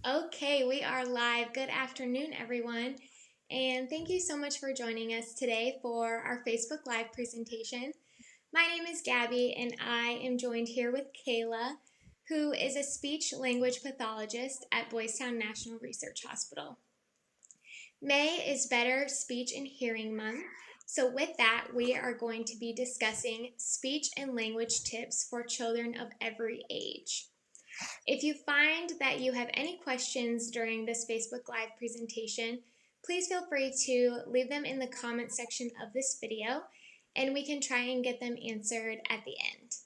Okay, we are live. Good afternoon, everyone. And thank you so much for joining us today for our Facebook Live presentation. My name is Gabby, and I am joined here with Kayla, who is a speech language pathologist at Boys Town National Research Hospital. May is Better Speech and Hearing Month. So, with that, we are going to be discussing speech and language tips for children of every age. If you find that you have any questions during this Facebook Live presentation, please feel free to leave them in the comment section of this video, and we can try and get them answered at the end.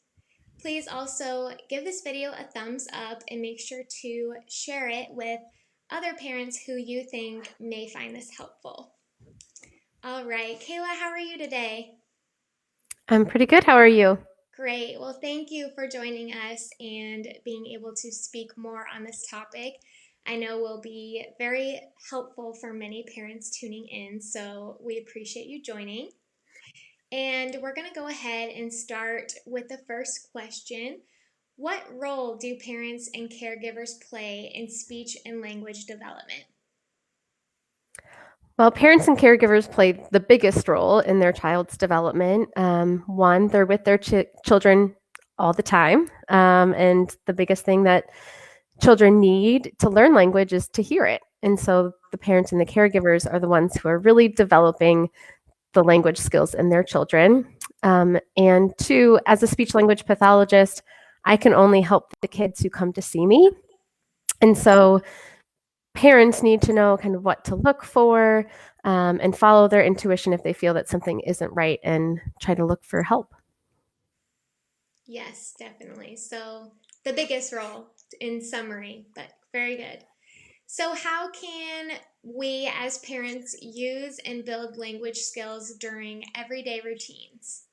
Please also give this video a thumbs up and make sure to share it with other parents who you think may find this helpful. All right, Kayla, how are you today? I'm pretty good. How are you? Great. Well, thank you for joining us and being able to speak more on this topic. I know will be very helpful for many parents tuning in, so we appreciate you joining. And we're going to go ahead and start with the first question. What role do parents and caregivers play in speech and language development? Well, parents and caregivers play the biggest role in their child's development. One, they're with their children all the time. And the biggest thing that children need to learn language is to hear it. And so the parents and the caregivers are the ones who are really developing the language skills in their children. And two, as a speech language pathologist, I can only help the kids who come to see me. And so parents need to know kind of what to look for and follow their intuition if they feel that something isn't right and try to look for help. Yes, definitely. So, the biggest role in summary, but very good. So, how can we as parents use and build language skills during everyday routines?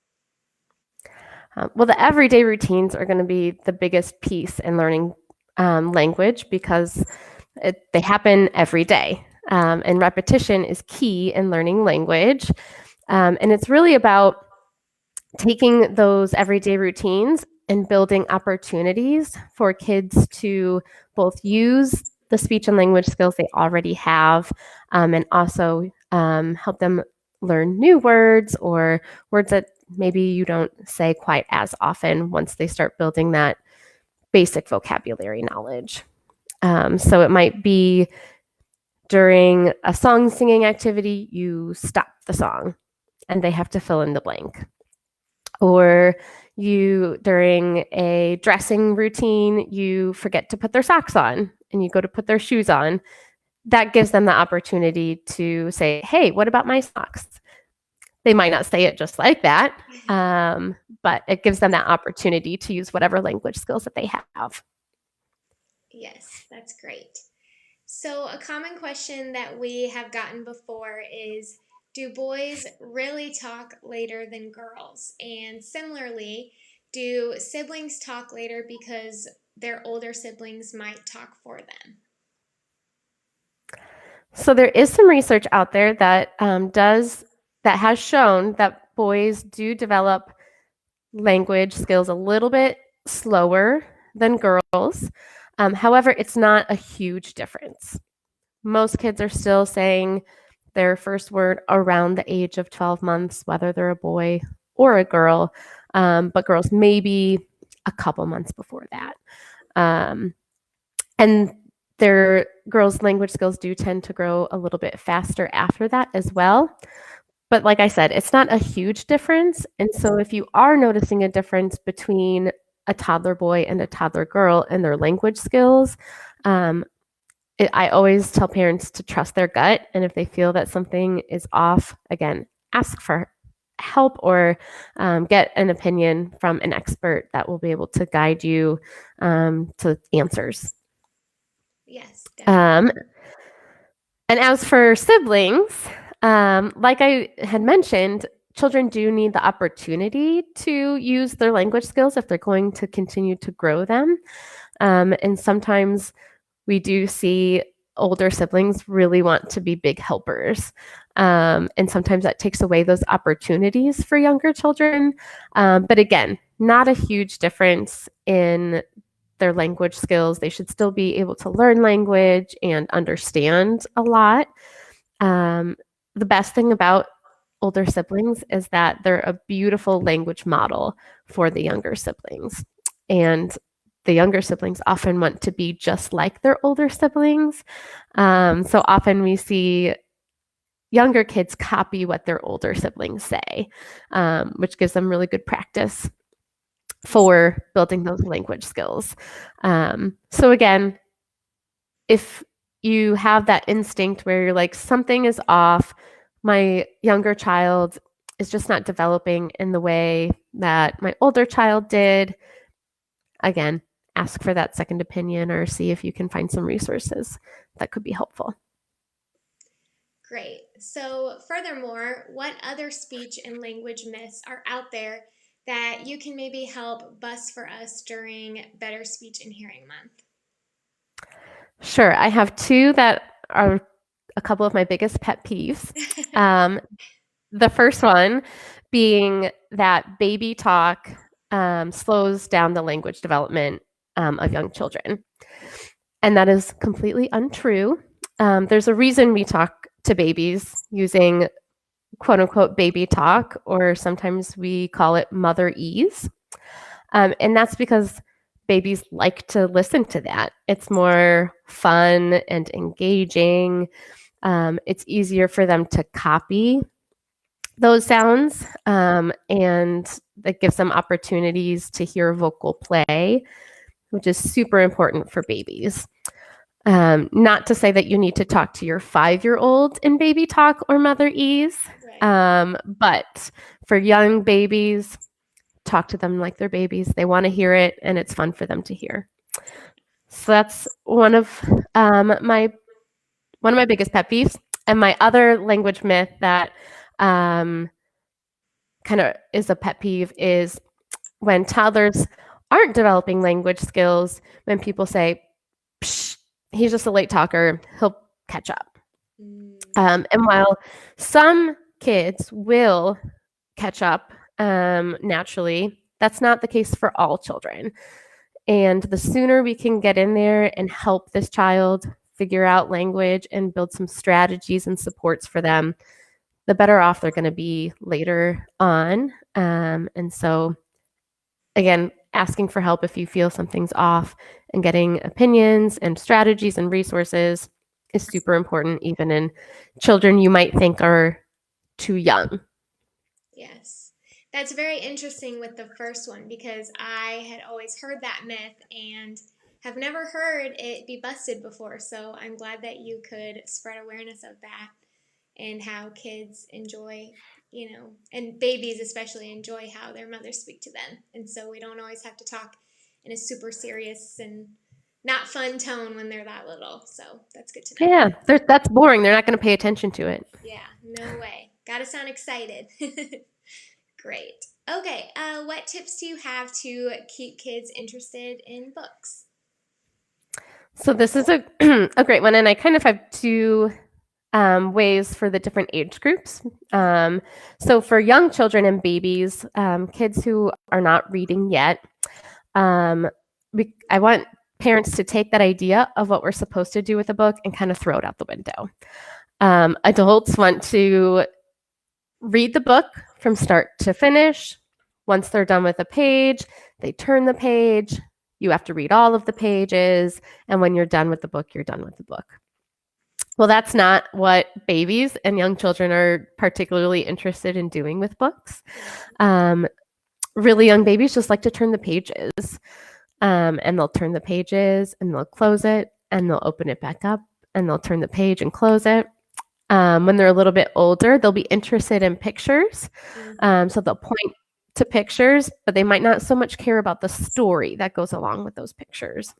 Well, the everyday routines are going to be the biggest piece in learning language because they happen every day. And repetition is key in learning language. And it's really about taking those everyday routines and building opportunities for kids to both use the speech and language skills they already have and also help them learn new words or words that maybe you don't say quite as often once they start building that basic vocabulary knowledge. So it might be during a song singing activity, you stop the song and they have to fill in the blank. Or you, during a dressing routine, you forget to put their socks on and you go to put their shoes on. That gives them the opportunity to say, hey, what about my socks? They might not say it just like that, but it gives them that opportunity to use whatever language skills that they have. Yes, that's great. So, a common question that we have gotten before is, do boys really talk later than girls? And similarly, do siblings talk later because their older siblings might talk for them? So there is some research out there that has shown that boys do develop language skills a little bit slower than girls. However, it's not a huge difference. Most kids are still saying their first word around the age of 12 months, whether they're a boy or a girl, but girls maybe a couple months before that. And their girls' language skills do tend to grow a little bit faster after that as well. But like I said, it's not a huge difference. And so if you are noticing a difference between a toddler boy and a toddler girl in their language skills, I always tell parents to trust their gut. And if they feel that something is off, again, ask for help or get an opinion from an expert that will be able to guide you to answers. Yes, definitely. And as for siblings, like I had mentioned, children do need the opportunity to use their language skills if they're going to continue to grow them. And sometimes we do see older siblings really want to be big helpers. And sometimes that takes away those opportunities for younger children. But again, not a huge difference in their language skills. They should still be able to learn language and understand a lot. The best thing about older siblings is that they're a beautiful language model for the younger siblings. And the younger siblings often want to be just like their older siblings. So often we see younger kids copy what their older siblings say, which gives them really good practice for building those language skills. So again, if you have that instinct where you're like, something is off, my younger child is just not developing in the way that my older child did, again, ask for that second opinion or see if you can find some resources that could be helpful. Great. So, furthermore, what other speech and language myths are out there that you can maybe help bust for us during Better Speech and Hearing Month? Sure. I have two that are a couple of my biggest pet peeves. The first one being that baby talk slows down the language development of young children. And that is completely untrue. There's a reason we talk to babies using quote unquote baby talk, or sometimes we call it motherese. And that's because babies like to listen to that. It's more fun and engaging. It's easier for them to copy those sounds, and that gives them opportunities to hear vocal play, which is super important for babies. Not to say that you need to talk to your 5-year-old in baby talk or motherese, but for young babies, talk to them like they're babies. They want to hear it, and it's fun for them to hear. So that's one of my biggest pet peeves. And my other language myth that kind of is a pet peeve is when toddlers aren't developing language skills, when people say, Psh, he's just a late talker, he'll catch up. And while some kids will catch up naturally, that's not the case for all children. And the sooner we can get in there and help this child figure out language and build some strategies and supports for them, the better off they're going to be later on. And so, again, asking for help if you feel something's off and getting opinions and strategies and resources is super important, even in children you might think are too young. Yes. That's very interesting with the first one because I had always heard that myth and have never heard it be busted before. So I'm glad that you could spread awareness of that and how kids enjoy, and babies especially enjoy how their mothers speak to them. And so we don't always have to talk in a super serious and not fun tone when they're that little. So that's good to know. Yeah, that's boring. They're not going to pay attention to it. Yeah, no way. Gotta sound excited. Great. Okay, what tips do you have to keep kids interested in books? So this is a a great one, and I kind of have two ways for the different age groups. So for young children and babies, kids who are not reading yet, I want parents to take that idea of what we're supposed to do with a book and kind of throw it out the window. Adults want to read the book from start to finish. Once they're done with a page, they turn the page. You have to read all of the pages. And when you're done with the book, you're done with the book. Well, that's not what babies and young children are particularly interested in doing with books. Really young babies just like to turn the pages. And they'll turn the pages and they'll close it and they'll open it back up and they'll turn the page and close it. When they're a little bit older, they'll be interested in pictures. So they'll point to pictures, but they might not so much care about the story that goes along with those pictures.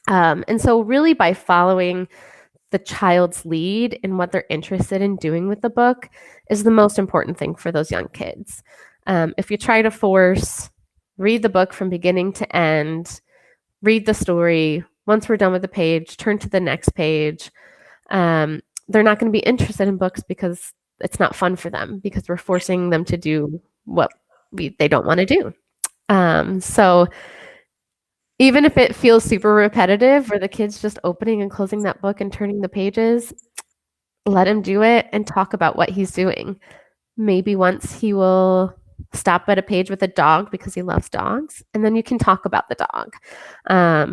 And so really by following the child's lead in what they're interested in doing with the book is the most important thing for those young kids. If you try to force, read the book from beginning to end, read the story, once we're done with the page, turn to the next page, they're not going to be interested in books because it's not fun for them because we're forcing them to do what they don't want to do. So, Even if it feels super repetitive, where the kid's just opening and closing that book and turning the pages, let him do it and talk about what he's doing. Maybe once he will stop at a page with a dog because he loves dogs, and then you can talk about the dog.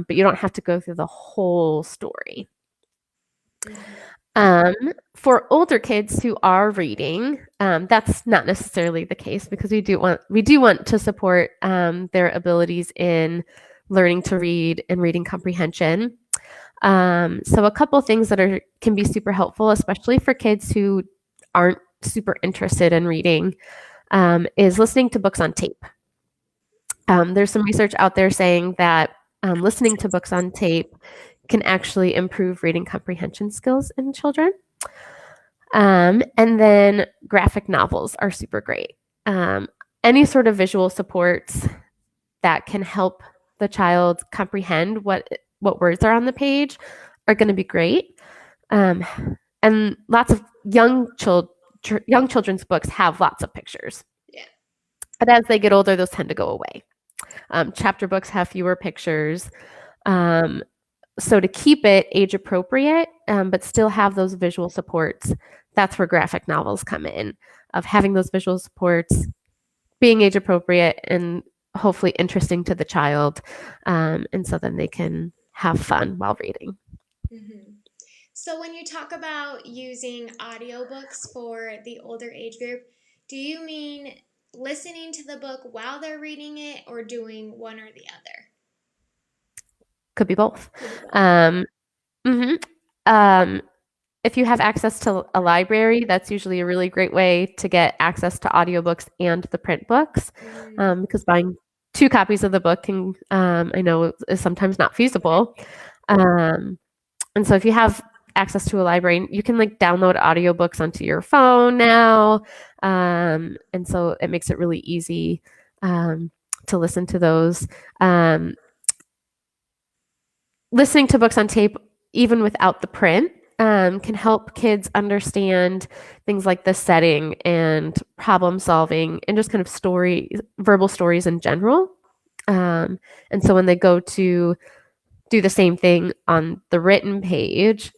But you don't have to go through the whole story. Mm-hmm. Um, for older kids who are reading, that's not necessarily the case because we do want to support their abilities in learning to read and reading comprehension. So a couple things that can be super helpful, especially for kids who aren't super interested in reading, is listening to books on tape. There's some research out there saying that listening to books on tape can actually improve reading comprehension skills in children. And then graphic novels are super great. Any sort of visual supports that can help the child comprehend what words are on the page are going to be great. And lots of young children's books have lots of pictures. Yeah. But as they get older, those tend to go away. Chapter books have fewer pictures. So to keep it age appropriate, but still have those visual supports, that's where graphic novels come in, of having those visual supports, being age appropriate, and hopefully interesting to the child. And so then they can have fun while reading. Mm-hmm. So when you talk about using audiobooks for the older age group, do you mean listening to the book while they're reading it or doing one or the other? Could be both. Could be both. Um, mhm. um, if you have access to a library, that's usually a really great way to get access to audiobooks and the print books, Mm, because buying two copies of the book can, I know, is sometimes not feasible. Um, and so if you have access to a library, you can like download audiobooks onto your phone now. And so it makes it really easy to listen to those. Listening to books on tape, even without the print, can help kids understand things like the setting and problem solving and just kind of verbal stories in general. And so when they go to do the same thing on the written page,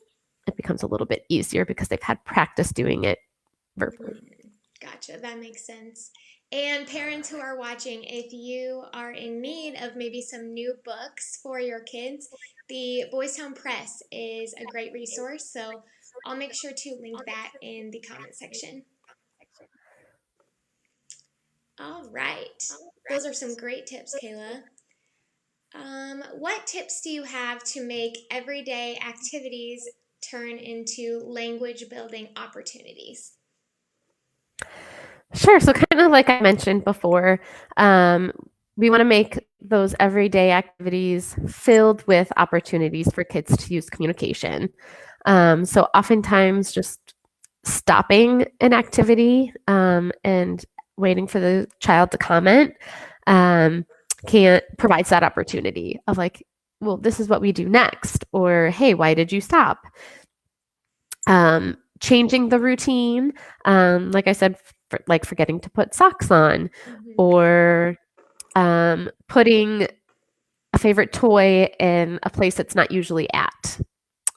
it becomes a little bit easier because they've had practice doing it verbally. mhm. Gotcha. That makes sense. And parents who are watching, if you are in need of maybe some new books for your kids, the Boys Town Press is a great resource. So I'll make sure to link that in the comment section. All right. Those are some great tips, Kayla. What tips do you have to make everyday activities turn into language building opportunities? Sure. So, kind of like I mentioned before, we want to make those everyday activities filled with opportunities for kids to use communication. So, oftentimes, just stopping an activity and waiting for the child to comment can provides that opportunity of like, well, this is what we do next, or hey, why did you stop? Changing the routine, like I said, like forgetting to put socks on, Mm-hmm. or putting a favorite toy in a place it's not usually at,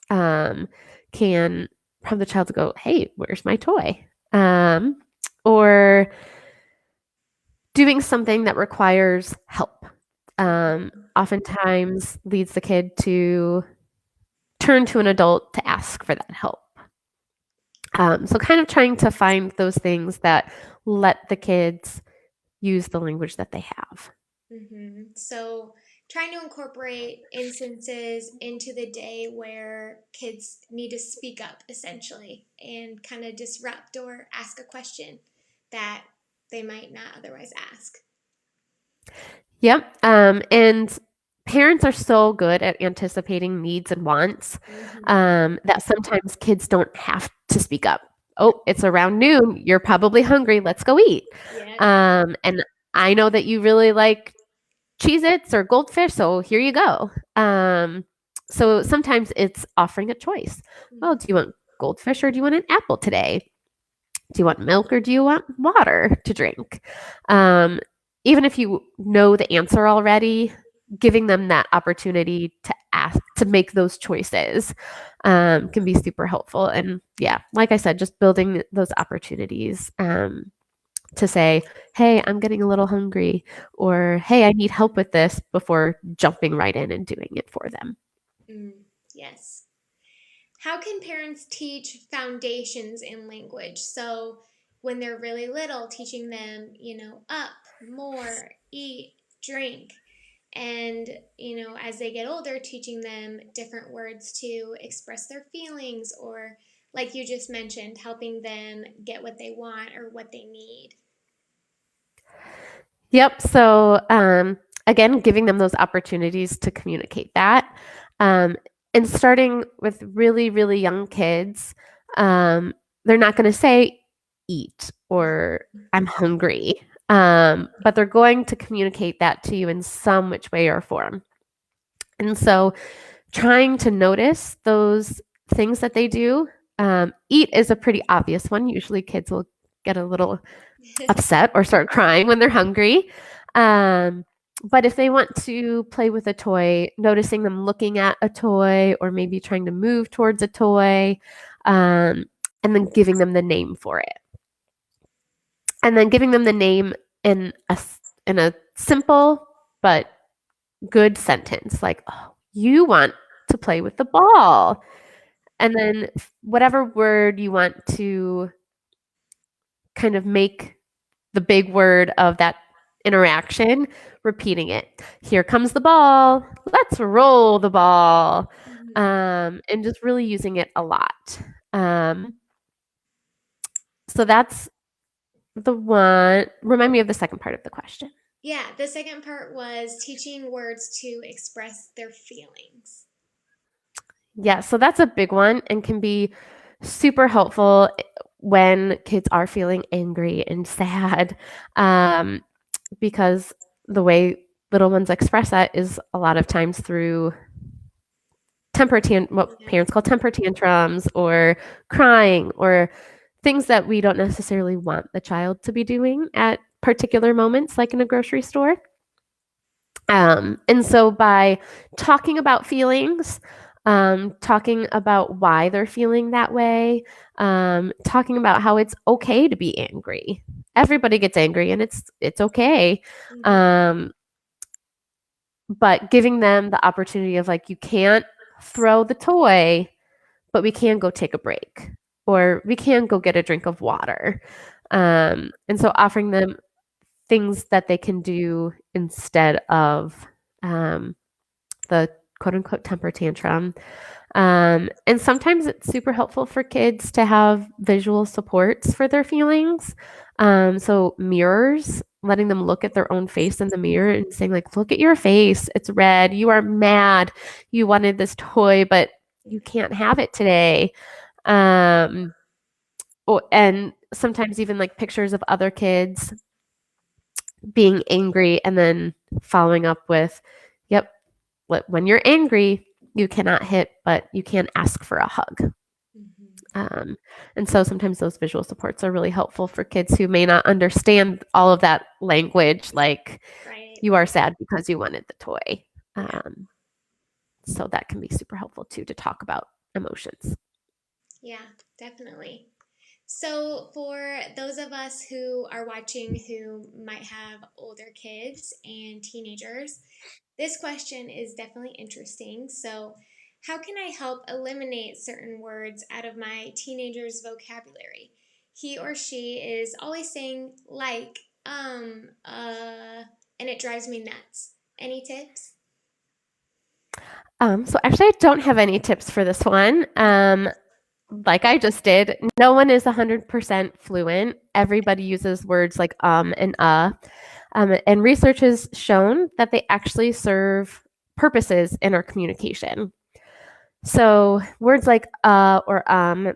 can prompt the child to go, "Hey, where's my toy?" Or doing something that requires help. Oftentimes leads the kid to turn to an adult to ask for that help. So kind of trying to find those things that let the kids use the language that they have. Mm-hmm. So, trying to incorporate instances into the day where kids need to speak up essentially and kind of disrupt or ask a question that they might not otherwise ask. Yep. And parents are so good at anticipating needs and wants Mm-hmm. that sometimes kids don't have to speak up. Oh, it's around noon. You're probably hungry. Let's go eat. Yeah. And I know that you really like Cheez-Its or Goldfish, so here you go. So sometimes it's offering a choice. Well, do you want goldfish or do you want an apple today? Do you want milk or do you want water to drink? Even if you know the answer already, giving them that opportunity to ask to make those choices can be super helpful. And yeah, like I said, just building those opportunities to say, hey, I'm getting a little hungry, or hey, I need help with this before jumping right in and doing it for them. Yes. How can parents teach foundations in language? So when they're really little, teaching them, up, more, eat, drink. And, as they get older, teaching them different words to express their feelings or, like you just mentioned, helping them get what they want or what they need. Yep. So again, giving them those opportunities to communicate that. Um, and starting with really, really young kids, they're not going to say eat or I'm hungry, but they're going to communicate that to you in some which way or form. And so trying to notice those things that they do. Eat is a pretty obvious one. Usually kids will get a little upset or start crying when they're hungry. Um, but if they want to play with a toy, noticing them looking at a toy or maybe trying to move towards a toy, and then giving them the name for it. And then giving them the name in a simple but good sentence, like, oh, you want to play with the ball. And then whatever word you want to kind of make the big word of that interaction, repeating it. Here comes the ball. Let's roll the ball. Mm-hmm. And just really using it a lot. So that's the one. Remind me of the second part of the question. Yeah, the second part was teaching words to express their feelings. Yeah, so that's a big one and can be super helpful when kids are feeling angry and sad, because the way little ones express that is a lot of times through what Yeah. parents call temper tantrums or crying or things that we don't necessarily want the child to be doing at particular moments, like in a grocery store. And so by talking about feelings, talking about why they're feeling that way, talking about how it's okay to be angry. Everybody gets angry and it's okay. Mm-hmm. Um, but giving them the opportunity of like, you can't throw the toy, but we can go take a break or we can go get a drink of water. And so offering them things that they can do instead of the quote unquote temper tantrum. And sometimes it's super helpful for kids to have visual supports for their feelings. So mirrors, letting them look at their own face in the mirror and saying, like, look at your face. It's red. You are mad. You wanted this toy, but you can't have it today. Um, and sometimes even like pictures of other kids being angry and then following up with, yep, when you're angry, you cannot hit, but you can ask for a hug. Mm-hmm. Um, and so sometimes those visual supports are really helpful for kids who may not understand all of that language, like Right. you are sad because you wanted the toy. Yeah. So that can be super helpful too to talk about emotions. Yeah, definitely. So, for those of us who are watching who might have older kids and teenagers, this question is definitely interesting. So, how can I help eliminate certain words out of my teenager's vocabulary? He or she is always saying like, and it drives me nuts. Any tips? So actually, I don't have any tips for this one. Like I just did, no one is 100% fluent. Everybody uses words like and and research has shown that they actually serve purposes in our communication. So words like or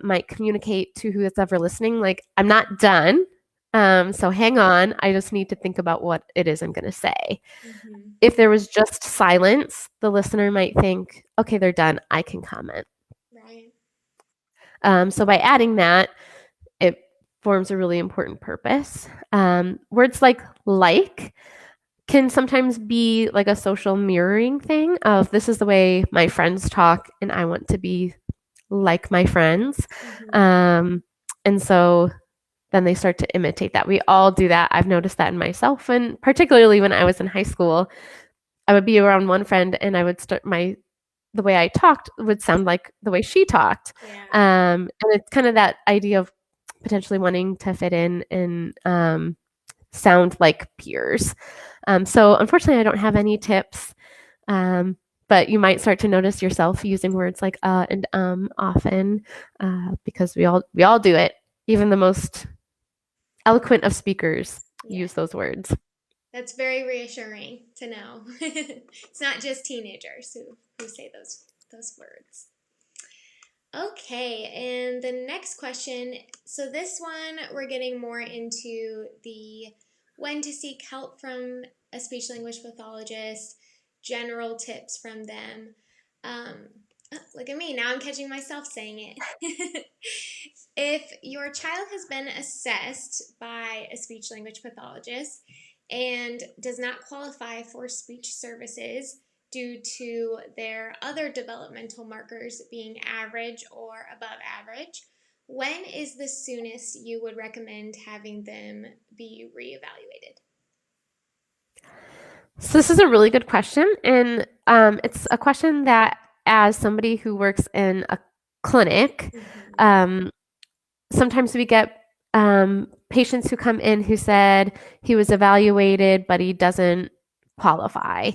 might communicate to who is ever listening, like, I'm not done. So hang on, I just need to think about what it is I'm going to say. Mm-hmm. If there was just silence, the listener might think, okay, they're done. I can comment. Right. So by adding that, it forms a really important purpose. Words like can sometimes be like a social mirroring thing of this is the way my friends talk and I want to be like my friends. Mm-hmm. Um, and so then they start to imitate that. We all do that. I've noticed that in myself, and particularly when I was in high school, I would be around one friend and I would start the way I talked would sound like the way she talked. Yeah. And it's kind of that idea of potentially wanting to fit in and sound like peers. So unfortunately, I don't have any tips. Um, but you might start to notice yourself using words like and often because we all do it. Even the most eloquent of speakers Yeah. use those words. That's very reassuring to know. It's not just teenagers who say those words. Okay, and the next question. So this one we're getting more into the when to seek help from a speech language pathologist, general tips from them. Um, Look at me, now I'm catching myself saying it. If your child has been assessed by a speech language pathologist and does not qualify for speech services due to their other developmental markers being average or above average, when is the soonest you would recommend having them be reevaluated? So this is a really good question, and it's a question that, as somebody who works in a clinic, Mm-hmm. um, sometimes we get patients who come in who said he was evaluated, but he doesn't qualify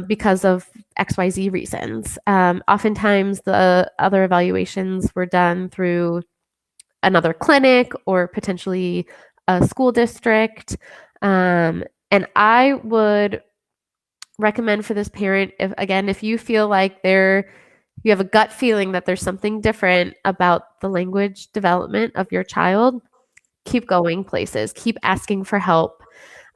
because of XYZ reasons. Oftentimes, the other evaluations were done through another clinic or potentially a school district. And I would recommend for this parent, if you feel like you have a gut feeling that there's something different about the language development of your child, keep going places, keep asking for help.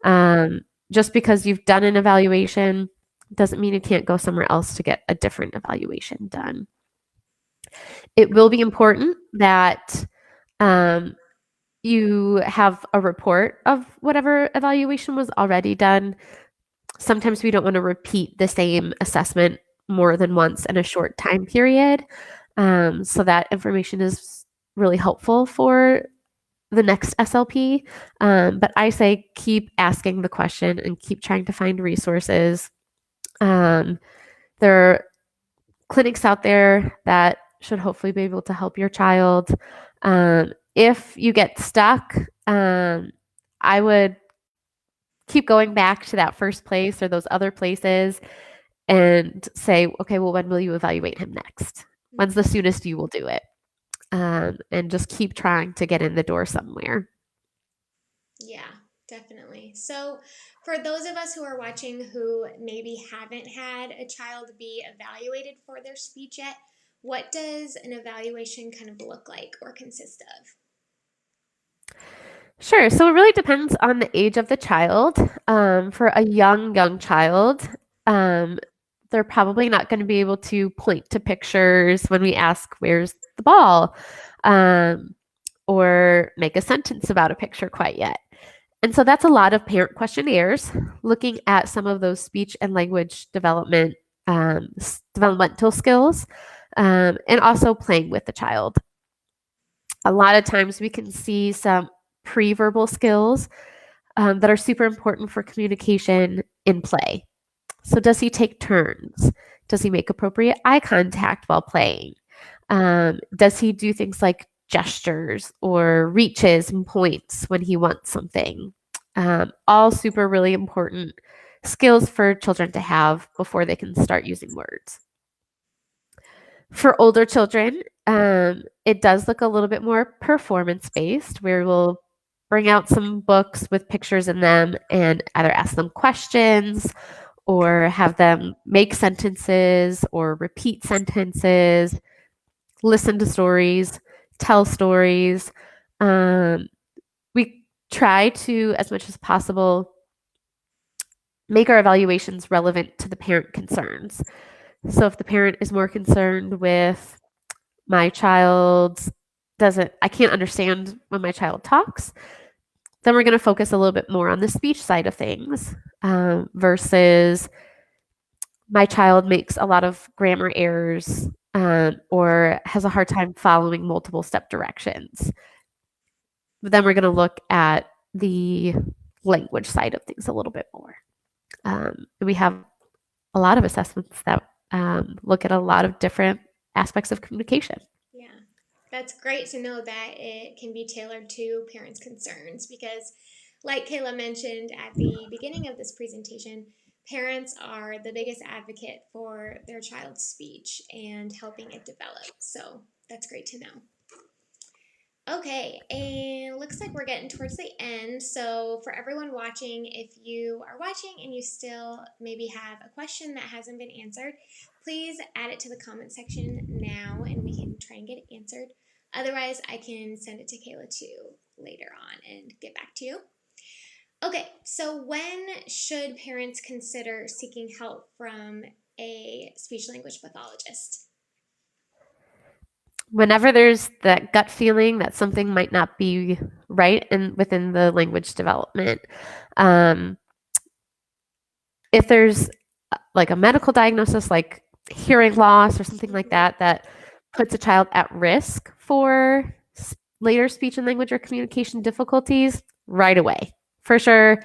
Um, just because you've done an evaluation doesn't mean you can't go somewhere else to get a different evaluation done. It will be important that um, you have a report of whatever evaluation was already done. Sometimes we don't want to repeat the same assessment more than once in a short time period. So that information is really helpful for the next SLP. But I say keep asking the question and keep trying to find resources. There are clinics out there that should hopefully be able to help your child. If you get stuck, I would keep going back to that first place or those other places and say, okay, well, when will you evaluate him next? When's the soonest you will do it? And just keep trying to get in the door somewhere. Yeah, definitely. So, for those of us who are watching who maybe haven't had a child be evaluated for their speech yet, what does an evaluation kind of look like or consist of? Sure. So it really depends on the age of the child. For a young child, um, they're probably not going to be able to point to pictures when we ask, "Where's the ball?" Um, or make a sentence about a picture quite yet. And so that's a lot of parent questionnaires looking at some of those speech and language developmental skills, and also playing with the child. A lot of times we can see some pre-verbal skills that are super important for communication in play. So does he take turns? Does he make appropriate eye contact while playing? Does he do things like gestures or reaches and points when he wants something? All super really important skills for children to have before they can start using words. For older children, it does look a little bit more performance based, where we'll bring out some books with pictures in them and either ask them questions or have them make sentences or repeat sentences, listen to stories, tell stories. We try to, as much as possible, make our evaluations relevant to the parent concerns. So if the parent is more concerned with my child I can't understand when my child talks, then we're going to focus a little bit more on the speech side of things versus my child makes a lot of grammar errors or has a hard time following multiple step directions. But then we're going to look at the language side of things a little bit more. We have a lot of assessments that look at a lot of different aspects of communication. Yeah, that's great to know that it can be tailored to parents' concerns because, like Kayla mentioned at the beginning of this presentation, parents are the biggest advocate for their child's speech and helping it develop. So that's great to know. Okay, and looks like we're getting towards the end. So, for everyone watching, if you are watching and you still maybe have a question that hasn't been answered, please add it to the comment section now and we can try and get it answered. Otherwise, I can send it to Kayla too later on and get back to you. Okay, so when should parents consider seeking help from a speech language pathologist? Whenever there's that gut feeling that something might not be right and within the language development, um, if there's like a medical diagnosis like hearing loss or something like that that puts a child at risk for later speech and language or communication difficulties, right away for sure.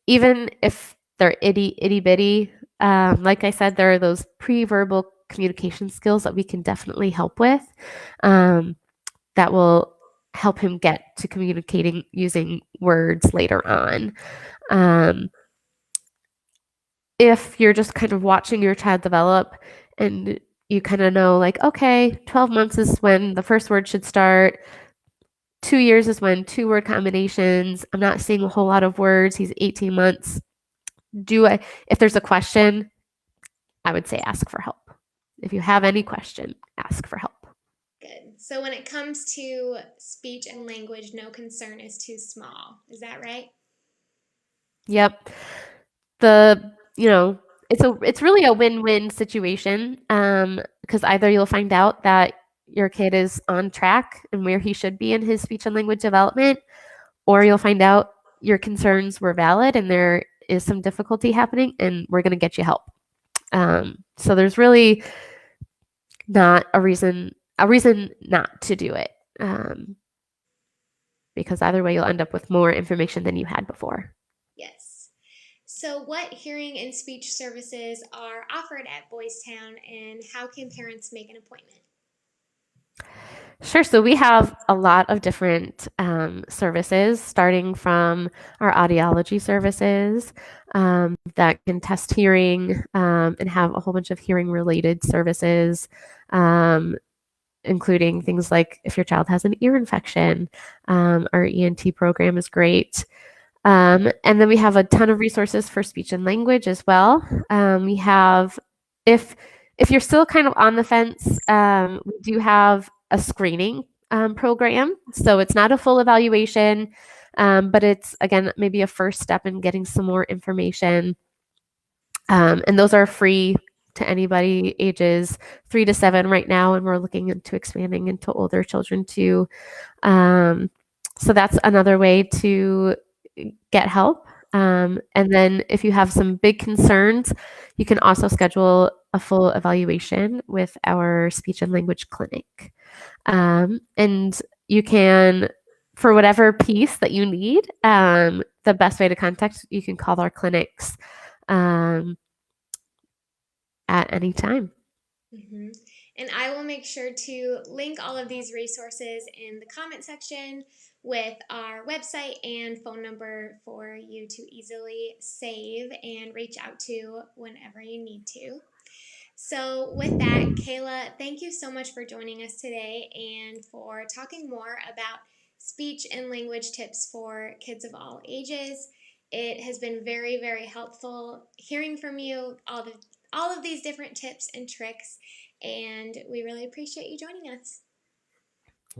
Even if they're itty bitty, like I said, there are those pre-verbal communication skills that we can definitely help with, that will help him get to communicating using words later on. Um, if you're just kind of watching your child develop and you kind of know, like, okay, 12 months is when the first word should start. 2 years is when 2 word combinations. I'm not seeing a whole lot of words. He's 18 months. If there's a question, I would say ask for help. If you have any question, ask for help. Good. So when it comes to speech and language, no concern is too small. Is that right? Yep. It's really a win-win situation because either you'll find out that your kid is on track and where he should be in his speech and language development, or you'll find out your concerns were valid and there is some difficulty happening and we're going to get you help. So there's really not a reason not to do it, because either way you'll end up with more information than you had before. Yes. So, what hearing and speech services are offered at Boys Town, and how can parents make an appointment? Sure. So we have a lot of different services, starting from our audiology services that can test hearing and have a whole bunch of hearing related services, including things like if your child has an ear infection, our ENT program is great. And then we have a ton of resources for speech and language as well. We have, if you're still kind of on the fence, we do have a screening program. So it's not a full evaluation, but it's, again, maybe a first step in getting some more information. And those are free to anybody ages 3 to 7 right now, and we're looking into expanding into older children too. So that's another way to get help. And then if you have some big concerns, you can also schedule a full evaluation with our speech and language clinic. And you can, for whatever piece that you need, the best way to contact, you can call our clinics at any time. Mm-hmm. And I will make sure to link all of these resources in the comment section with our website and phone number for you to easily save and reach out to whenever you need to. So, with that, Kayla, thank you so much for joining us today and for talking more about speech and language tips for kids of all ages. It has been very, very helpful hearing from you all of these different tips and tricks, and we really appreciate you joining us.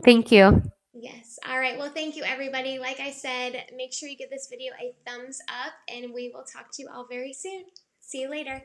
Thank you. Yes. All right. Well, thank you, everybody. Like I said, make sure you give this video a thumbs up, and we will talk to you all very soon. See you later.